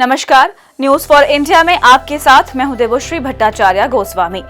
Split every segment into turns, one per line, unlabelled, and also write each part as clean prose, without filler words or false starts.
नमस्कार, news for India में आपके साथ मैं हूं देवश्री भट्टाचार्य गोस्वामी।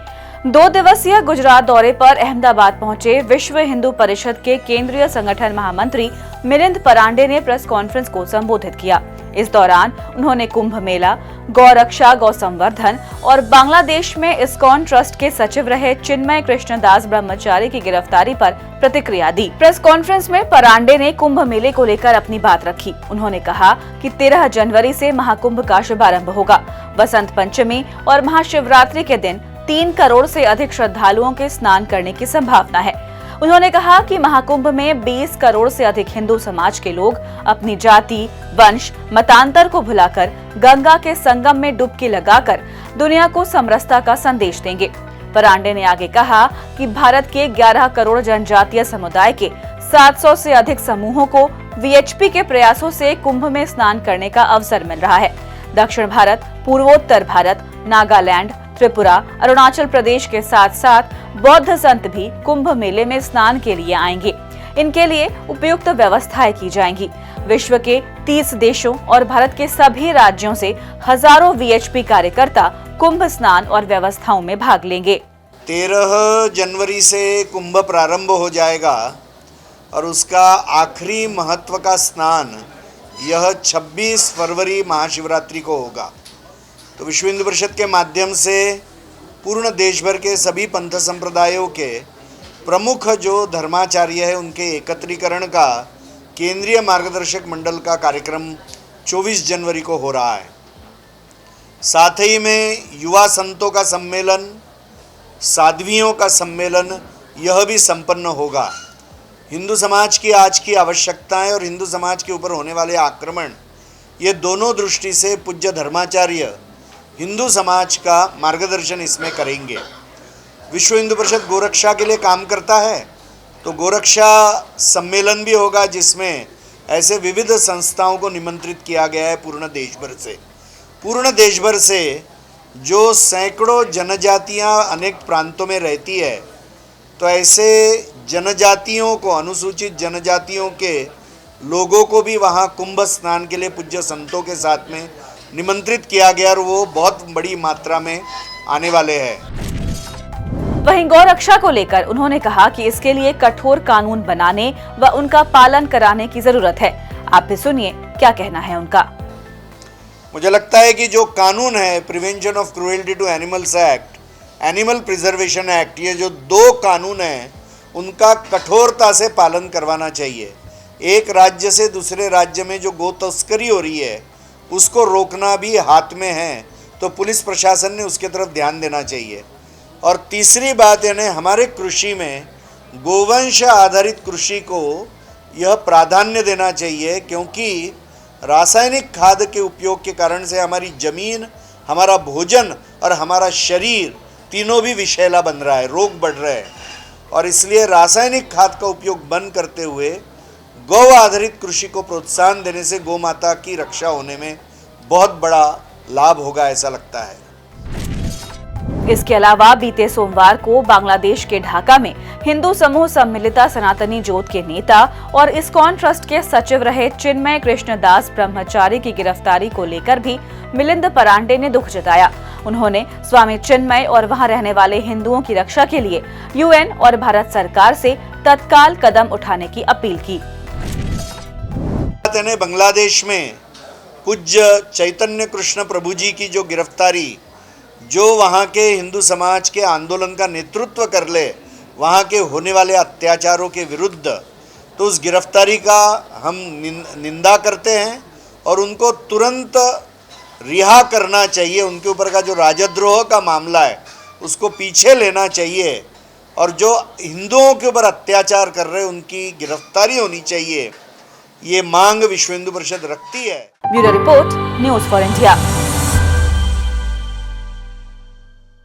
2 दिवसीय गुजरात दौरे पर अहमदाबाद पहुंचे विश्व हिंदू परिषद के केंद्रीय संगठन महामंत्री मिलिंद परांडे ने प्रेस कॉन्फ्रेंस को संबोधित किया। इस दौरान उन्होंने कुंभ मेला, गौरक्षा, गौ संवर्धन और बांग्लादेश में इस्कॉन ट्रस्ट के सचिव रहे चिन्मय कृष्णदास ब्रह्मचारी की गिरफ्तारी पर प्रतिक्रिया दी। प्रेस कॉन्फ्रेंस में परांडे ने कुंभ मेले को लेकर अपनी बात रखी। उन्होंने कहा कि 13 जनवरी से महाकुंभ का शुभारंभ होगा। वसंत पंचमी और महाशिवरात्रि के दिन 3 करोड़ से अधिक श्रद्धालुओं के स्नान करने की संभावना है। उन्होंने कहा कि महाकुंभ में 20 करोड़ से अधिक हिंदू समाज के लोग अपनी जाति, वंश, मतांतर को भुलाकर गंगा के संगम में डुबकी लगाकर दुनिया को समरसता का संदेश देंगे। परांडे ने आगे कहा कि भारत के 11 करोड़ जनजातीय समुदाय के 700 से अधिक समूहों को वीएचपी के प्रयासों से कुंभ में स्नान करने का अवसर मिल रहा है। दक्षिण भारत, पूर्वोत्तर भारत, नागालैंड, त्रिपुरा, अरुणाचल प्रदेश के साथ साथ बौद्ध संत भी कुंभ मेले में स्नान के लिए आएंगे। इनके लिए उपयुक्त व्यवस्थाएं की जाएंगी। विश्व के 30 देशों और भारत के सभी राज्यों से हजारों वीएचपी कार्यकर्ता कुंभ स्नान और व्यवस्थाओं में भाग लेंगे।
13 जनवरी से कुंभ प्रारंभ हो जाएगा और उसका आखिरी महत्व का स्नान यह 26 फरवरी महाशिवरात्रि को होगा। तो विश्व हिंदू परिषद के माध्यम से पूर्ण देश भर के सभी पंथ संप्रदायों के प्रमुख जो धर्माचार्य है उनके एकत्रीकरण का केंद्रीय मार्गदर्शक मंडल का कार्यक्रम 24 जनवरी को हो रहा है। साथ ही में युवा संतों का सम्मेलन, साध्वियों का सम्मेलन यह भी संपन्न होगा। हिंदू समाज की आज की आवश्यकताएं और हिंदू समाज के ऊपर होने वाले आक्रमण, ये दोनों दृष्टि से पूज्य धर्माचार्य हिंदू समाज का मार्गदर्शन इसमें करेंगे। विश्व हिंदू परिषद गोरक्षा के लिए काम करता है, तो गोरक्षा सम्मेलन भी होगा जिसमें ऐसे विविध संस्थाओं को निमंत्रित किया गया है पूर्ण देश भर से जो सैकड़ों जनजातियां अनेक प्रांतों में रहती है। तो ऐसे जनजातियों को, अनुसूचित जनजातियों के लोगों को भी वहाँ कुंभ स्नान के लिए पूज्य संतों के साथ में निमंत्रित किया गया और वो बहुत बड़ी मात्रा में आने वाले हैं।
वहीं गौरक्षा को लेकर उन्होंने कहा कि इसके लिए कठोर कानून बनाने व उनका पालन कराने की जरूरत है। आप भी सुनिए क्या कहना है उनका।
मुझे लगता है कि जो कानून है prevention of cruelty to animals act, animal preservation act, ये जो 2 कानून हैं उनका कठोरता से पालन करवाना चाहिए। एक राज्य से दूसरे राज्य में जो गो तस्करी हो रही है उसको रोकना भी हाथ में है, तो पुलिस प्रशासन ने उसके तरफ ध्यान देना चाहिए। और तीसरी बात यानी हमारे कृषि में गोवंश आधारित कृषि को यह प्राधान्य देना चाहिए, क्योंकि रासायनिक खाद के उपयोग के कारण से हमारी ज़मीन, हमारा भोजन और हमारा शरीर तीनों भी विषैला बन रहा है, रोग बढ़ रहे हैं। और इसलिए रासायनिक खाद का उपयोग बंद करते हुए गौ आधारित कृषि को प्रोत्साहन देने से गौ माता की रक्षा होने में बहुत बड़ा लाभ होगा, ऐसा लगता है।
इसके अलावा बीते सोमवार को बांग्लादेश के ढाका में हिंदू समूह सम्मिलिता सनातनी जोत के नेता और इस्कॉन ट्रस्ट के सचिव रहे चिन्मय कृष्णदास ब्रह्मचारी की गिरफ्तारी को लेकर भी मिलिंद परांडे ने दुख जताया। उन्होंने स्वामी चिन्मय और वहां रहने वाले हिंदुओं की रक्षा के लिए यूएन और भारत सरकार से तत्काल कदम उठाने की अपील की।
बांग्लादेश में पूज्य चैतन्य कृष्ण प्रभु जी की जो गिरफ्तारी, जो वहाँ के हिंदू समाज के आंदोलन का नेतृत्व कर ले वहाँ के होने वाले अत्याचारों के विरुद्ध, तो उस गिरफ्तारी का हम निंदा करते हैं और उनको तुरंत रिहा करना चाहिए। उनके ऊपर का जो राजद्रोह का मामला है उसको पीछे लेना चाहिए और जो हिंदुओं के ऊपर अत्याचार कर रहे उनकी गिरफ्तारी होनी चाहिए, ये मांग विश्व हिंदू परिषद रखती है।
Bureau report, news for India.